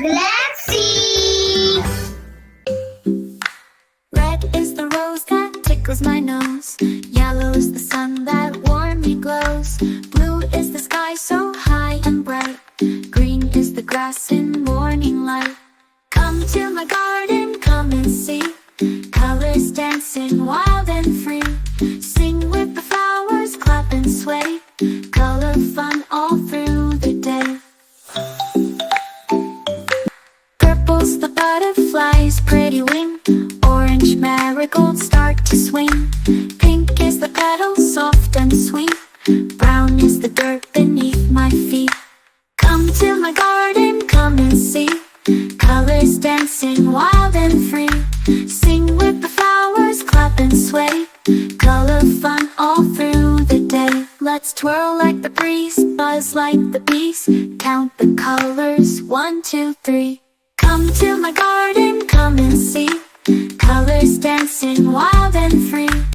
Let's see. Red is the rose that tickles my nose. Yellow is the sun that warmly glows. Blue is the sky so high and bright. Green is the grass in morning light. Come to my garden, come and see. Colors dancing wild and free. Sing with the flowers, clap and sway. Color fun all through the day. Purple's the butterfly's pretty wing. Orange marigolds start to swing. Pink is the petals, soft and sweet. Brown is the dirt beneath my feet. Come to my garden, come and see. Colors dancing wild and free. Sing with the flowers, clap and sway. Color fun all through the day. Let's twirl like the breeze, buzz like the bees. Count the colors, 1, 2, 3. Come to my garden, come and see. Colors dancing wild and free.